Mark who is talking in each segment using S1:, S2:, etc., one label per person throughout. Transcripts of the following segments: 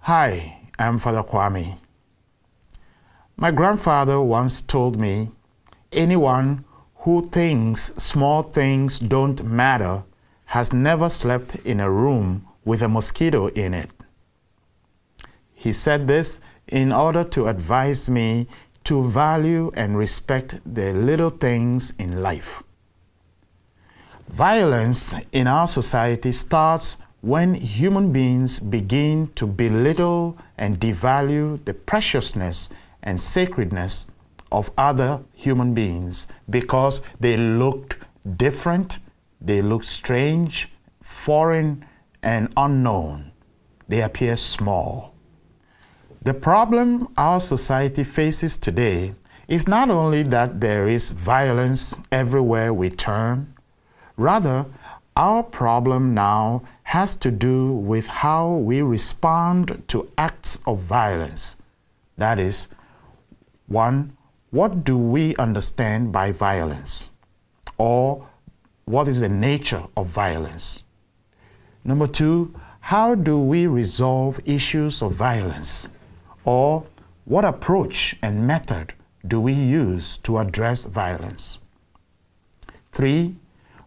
S1: Hi, I'm Father Kwame. My grandfather once told me, anyone who thinks small things don't matter has never slept in a room with a mosquito in it. He said this in order to advise me to value and respect the little things in life. Violence in our society starts when human beings begin to belittle and devalue the preciousness and sacredness of other human beings because they looked different, they looked strange, foreign, and unknown. They appear small. The problem our society faces today is not only that there is violence everywhere we turn, rather, our problem now has to do with how we respond to acts of violence. That is, 1, what do we understand by violence? Or what is the nature of violence? Number 2, how do we resolve issues of violence? Or what approach and method do we use to address violence? 3,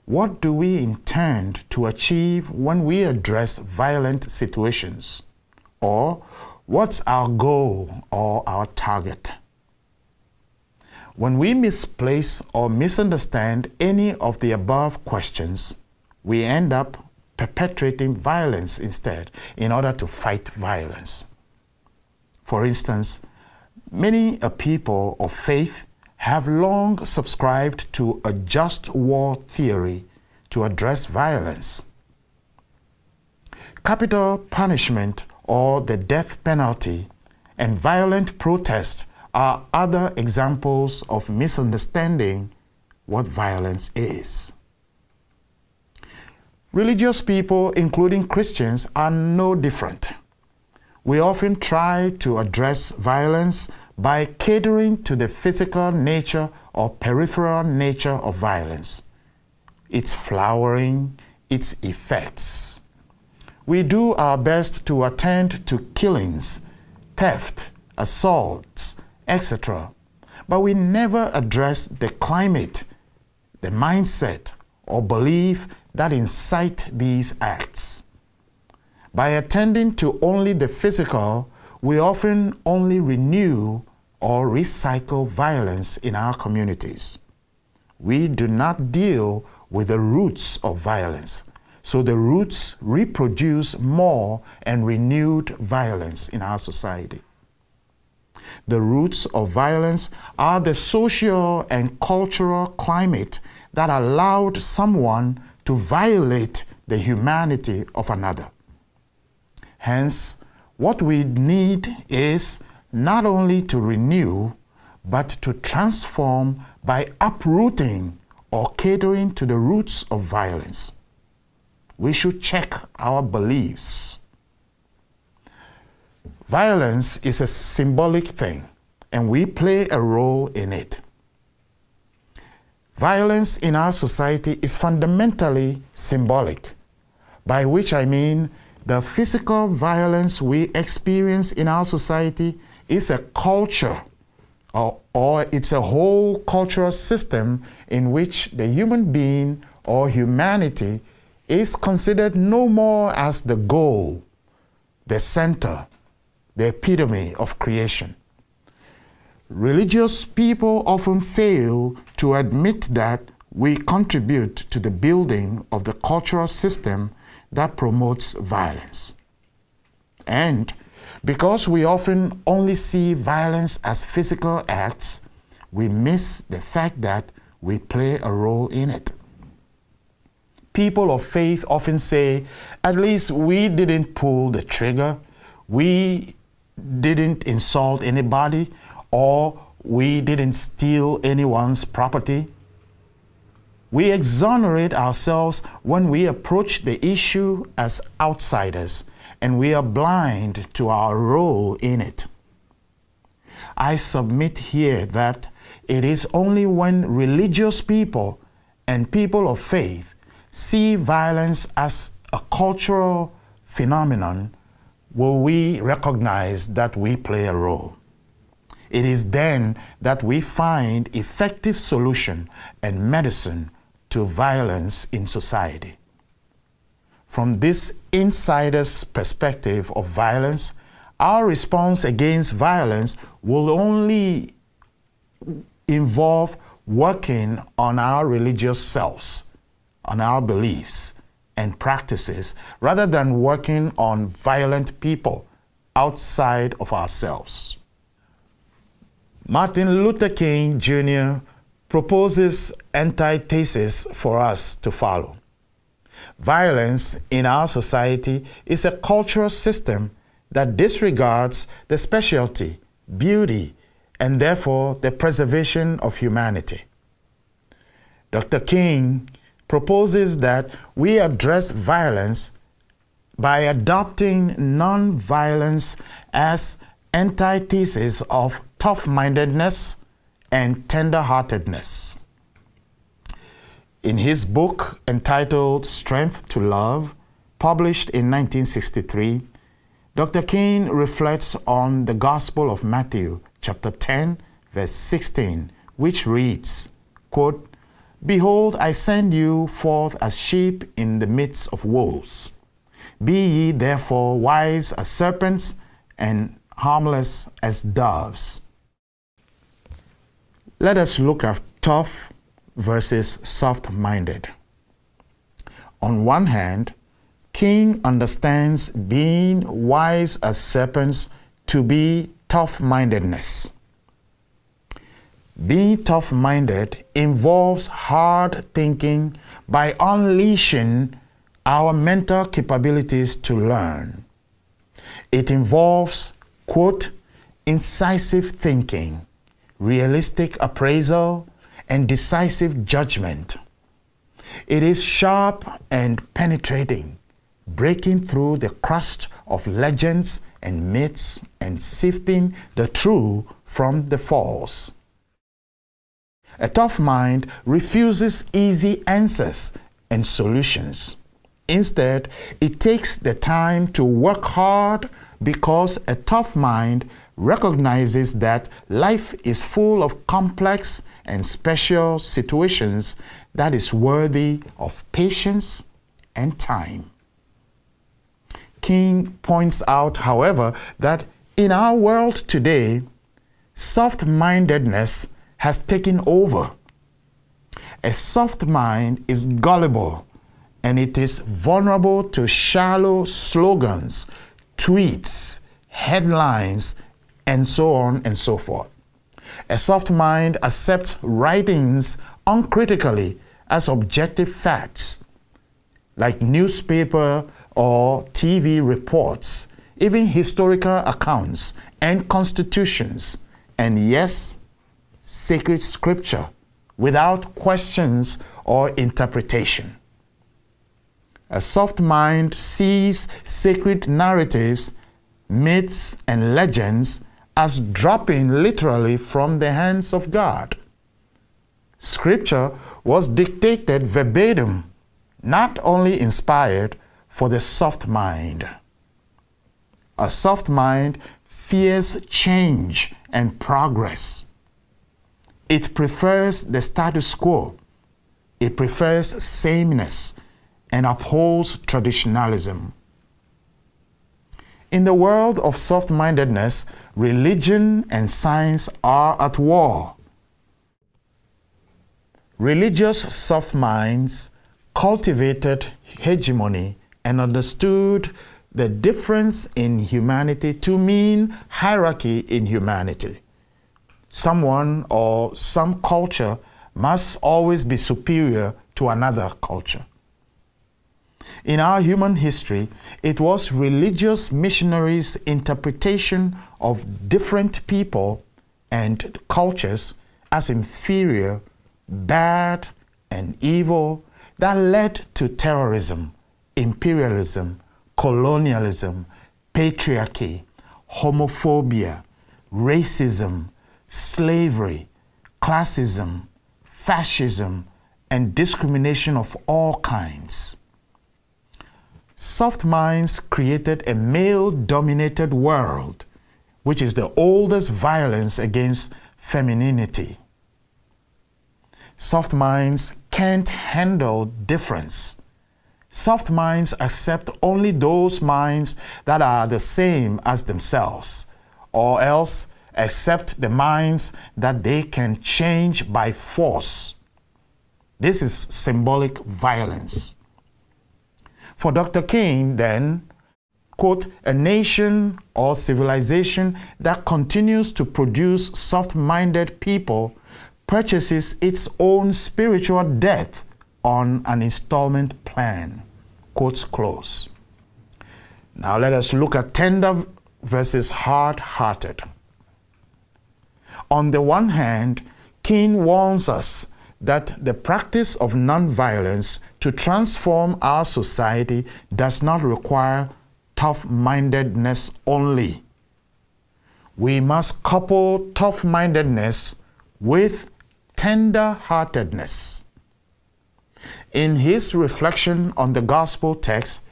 S1: what do we intend to achieve when we address violent situations? Or what's our goal or our target? When we misplace or misunderstand any of the above questions, we end up perpetrating violence instead in order to fight violence. For instance, many people of faith have long subscribed to a just war theory to address violence. Capital punishment or the death penalty and violent protest are other examples of misunderstanding what violence is. Religious people, including Christians, are no different. We often try to address violence by catering to the physical nature or peripheral nature of violence, its flowering, its effects. We do our best to attend to killings, theft, assaults, etc., but we never address the climate, the mindset, or belief that incite these acts. By attending to only the physical, we often only renew or recycle violence in our communities. We do not deal with the roots of violence, so the roots reproduce more and renewed violence in our society. The roots of violence are the social and cultural climate that allowed someone to violate the humanity of another. Hence, what we need is not only to renew, but to transform by uprooting or catering to the roots of violence. We should check our beliefs. Violence is a symbolic thing, and we play a role in it. Violence in our society is fundamentally symbolic, by which I mean the physical violence we experience in our society is a culture, or it's a whole cultural system in which the human being or humanity is considered no more as the goal, the center, the epitome of creation. Religious people often fail to admit that we contribute to the building of the cultural system that promotes violence. And because we often only see violence as physical acts, we miss the fact that we play a role in it. People of faith often say, at least we didn't pull the trigger, we didn't insult anybody, or we didn't steal anyone's property. We exonerate ourselves when we approach the issue as outsiders, and we are blind to our role in it. I submit here that it is only when religious people and people of faith see violence as a cultural phenomenon will we recognize that we play a role. It is then that we find effective solution and medicine to violence in society. From this insider's perspective of violence, our response against violence will only involve working on our religious selves, on our beliefs and practices, rather than working on violent people outside of ourselves. Martin Luther King Jr. proposes antithesis for us to follow. Violence in our society is a cultural system that disregards the specialty, beauty, and therefore the preservation of humanity. Dr. King proposes that we address violence by adopting non-violence as antithesis of tough-mindedness and tender-heartedness. In his book entitled Strength to Love, published in 1963, Dr. King reflects on the Gospel of Matthew, chapter 10, verse 16, which reads, quote, "Behold, I send you forth as sheep in the midst of wolves. Be ye therefore wise as serpents and harmless as doves." Let us look at tough versus soft-minded. On one hand, King understands being wise as serpents to be tough-mindedness. Being tough-minded involves hard thinking by unleashing our mental capabilities to learn. It involves, quote, incisive thinking, realistic appraisal, and decisive judgment. It is sharp and penetrating, breaking through the crust of legends and myths and sifting the true from the false. A tough mind refuses easy answers and solutions. Instead, it takes the time to work hard because a tough mind recognizes that life is full of complex and special situations that is worthy of patience and time. King points out, however, that in our world today, soft-mindedness has taken over. A soft mind is gullible, and it is vulnerable to shallow slogans, tweets, headlines, and so on and so forth. A soft mind accepts writings uncritically as objective facts, like newspaper or TV reports, even historical accounts and constitutions, and yes, sacred scripture, without questions or interpretation. A soft mind sees sacred narratives, myths, and legends as dropping literally from the hands of God. Scripture was dictated verbatim, not only inspired for the soft mind. A soft mind fears change and progress. It prefers the status quo. It prefers sameness and upholds traditionalism. In the world of soft-mindedness, religion and science are at war. Religious soft minds cultivated hegemony and understood the difference in humanity to mean hierarchy in humanity. Someone or some culture must always be superior to another culture. In our human history, it was religious missionaries' interpretation of different people and cultures as inferior, bad, and evil that led to terrorism, imperialism, colonialism, patriarchy, homophobia, racism, slavery, classism, fascism, and discrimination of all kinds. Soft minds created a male-dominated world, which is the oldest violence against femininity. Soft minds can't handle difference. Soft minds accept only those minds that are the same as themselves, or else accept the minds that they can change by force. This is symbolic violence. For Dr. King, then, quote, a nation or civilization that continues to produce soft-minded people purchases its own spiritual death on an installment plan. Quotes close. Now let us look at tender versus hard-hearted. On the one hand, King warns us that the practice of nonviolence to transform our society does not require tough-mindedness only. We must couple tough-mindedness with tender-heartedness. In his reflection on the gospel text,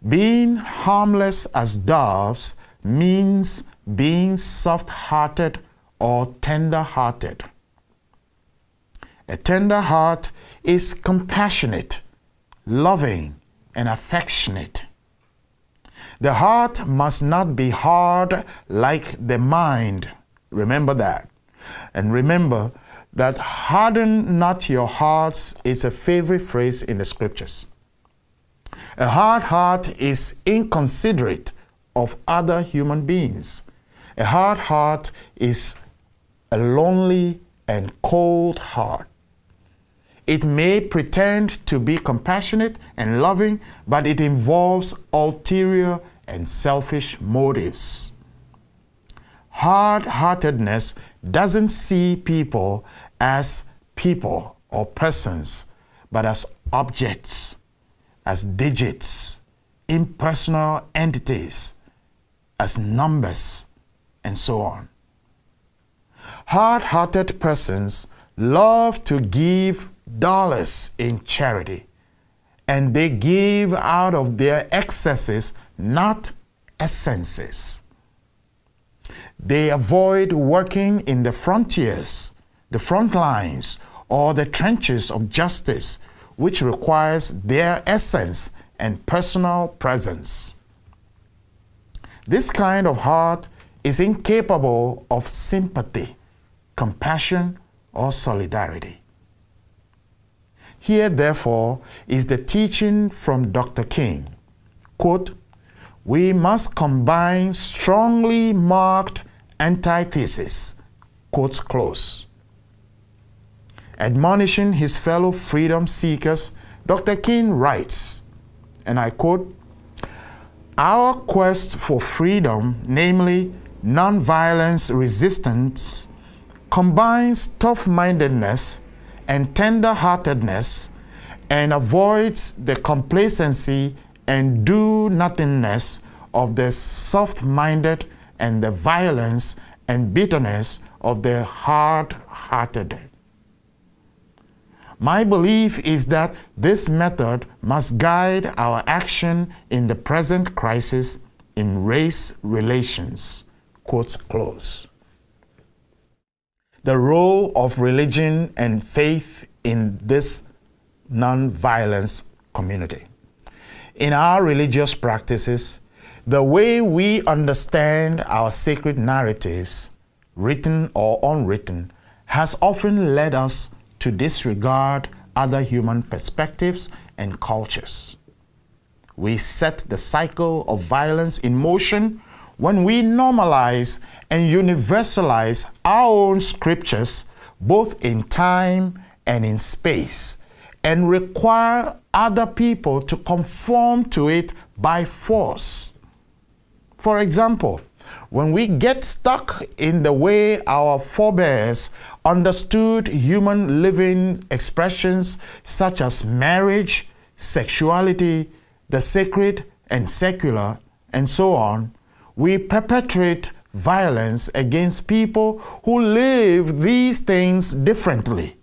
S1: being harmless as doves means being soft-hearted or tender-hearted. A tender heart is compassionate, loving, and affectionate. The heart must not be hard like the mind. Remember that. And remember that harden not your hearts is a favorite phrase in the scriptures. A hard heart is inconsiderate of other human beings. A hard heart is a lonely and cold heart. It may pretend to be compassionate and loving, but it involves ulterior and selfish motives. Hard-heartedness doesn't see people as people or persons, but as objects, as digits, impersonal entities, as numbers, and so on. Hard-hearted persons love to give dollars in charity, and they give out of their excesses, not essences. They avoid working in the frontiers, the front lines, or the trenches of justice, which requires their essence and personal presence. This kind of heart is incapable of sympathy, compassion, or solidarity. Here, therefore, is the teaching from Dr. King. Quote, we must combine strongly marked antithesis. Quotes close. Admonishing his fellow freedom seekers, Dr. King writes, and I quote, our quest for freedom, namely nonviolence resistance, combines tough-mindedness and tender-heartedness and avoids the complacency and do-nothingness of the soft-minded and the violence and bitterness of the hard-hearted. My belief is that this method must guide our action in the present crisis in race relations. Quotes close. The role of religion and faith in this non-violence community. In our religious practices, the way we understand our sacred narratives, written or unwritten, has often led us to disregard other human perspectives and cultures. We set the cycle of violence in motion when we normalize and universalize our own scriptures, both in time and in space, and require other people to conform to it by force. For example, when we get stuck in the way our forebears understood human living expressions such as marriage, sexuality, the sacred and secular, and so on, we perpetrate violence against people who live these things differently.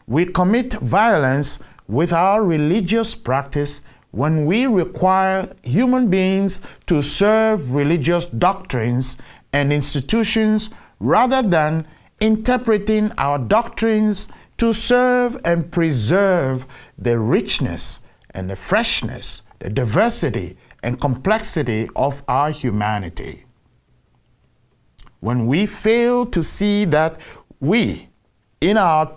S1: We commit violence with our religious practice when we require human beings to serve religious doctrines and institutions rather than interpreting our doctrines to serve and preserve the richness and the freshness, the diversity and complexity of our humanity. When we fail to see that we, in our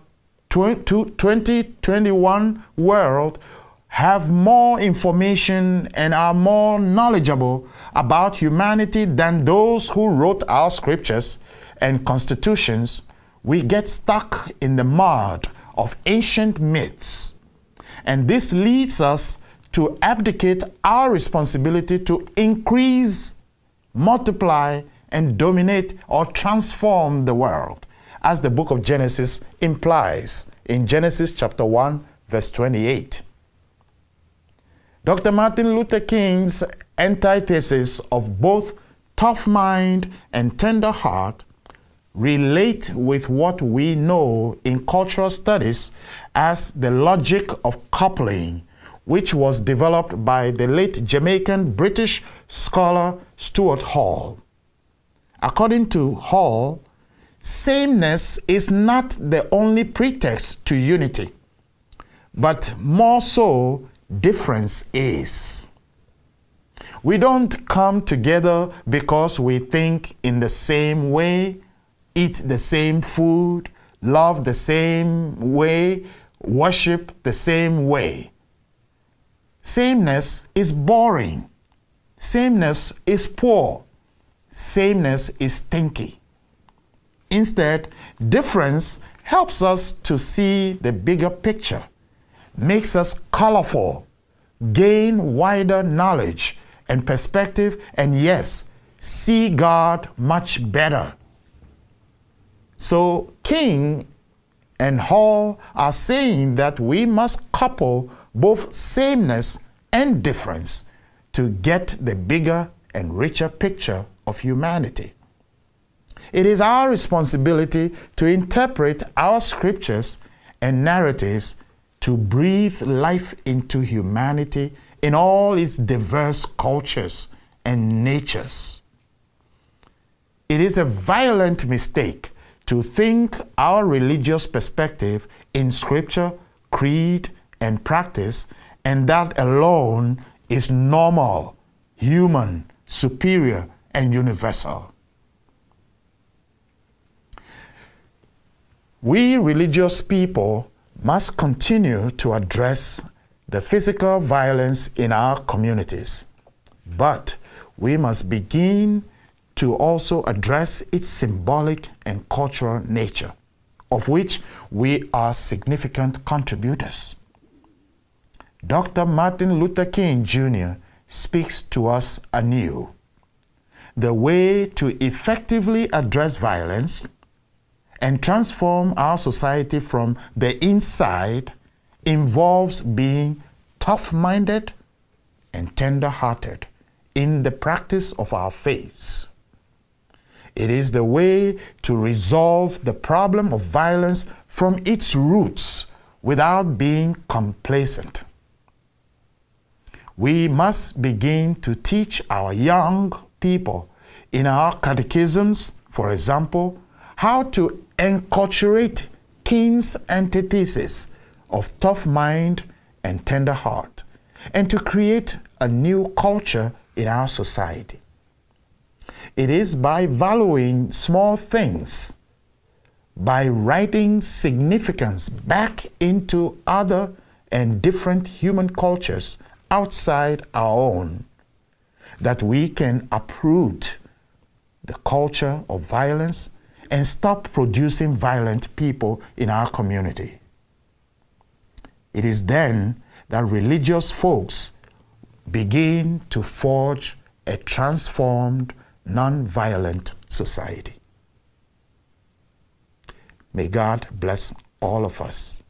S1: 2021 world, have more information and are more knowledgeable about humanity than those who wrote our scriptures and constitutions, we get stuck in the mud of ancient myths. And this leads us to abdicate our responsibility to increase, multiply, and dominate or transform the world, as the book of Genesis implies in Genesis chapter 1, verse 28. Dr. Martin Luther King's antithesis of both tough mind and tender heart relate with what we know in cultural studies as the logic of coupling, which was developed by the late Jamaican British scholar Stuart Hall. According to Hall, sameness is not the only pretext to unity, but more so, difference is. We don't come together because we think in the same way, eat the same food, love the same way, worship the same way. Sameness is boring. Sameness is poor. Sameness is stinky. Instead, difference helps us to see the bigger picture, makes us colorful, gain wider knowledge and perspective, and yes, see God much better. So King and Hall are saying that we must couple both sameness and difference to get the bigger and richer picture of humanity. It is our responsibility to interpret our scriptures and narratives to breathe life into humanity in all its diverse cultures and natures. It is a violent mistake to think our religious perspective in scripture, creed, and practice, and that alone is normal, human, superior, and universal. We religious people must continue to address the physical violence in our communities, but we must begin to also address its symbolic and cultural nature, of which we are significant contributors. Dr. Martin Luther King Jr. speaks to us anew. The way to effectively address violence and transform our society from the inside involves being tough-minded and tender-hearted in the practice of our faiths. It is the way to resolve the problem of violence from its roots without being complacent. We must begin to teach our young people in our catechisms, for example, how to enculturate King's antithesis of tough mind and tender heart, and to create a new culture in our society. It is by valuing small things, by writing significance back into other and different human cultures outside our own, that we can uproot the culture of violence and stop producing violent people in our community. It is then that religious folks begin to forge a transformed, non-violent society. May God bless all of us.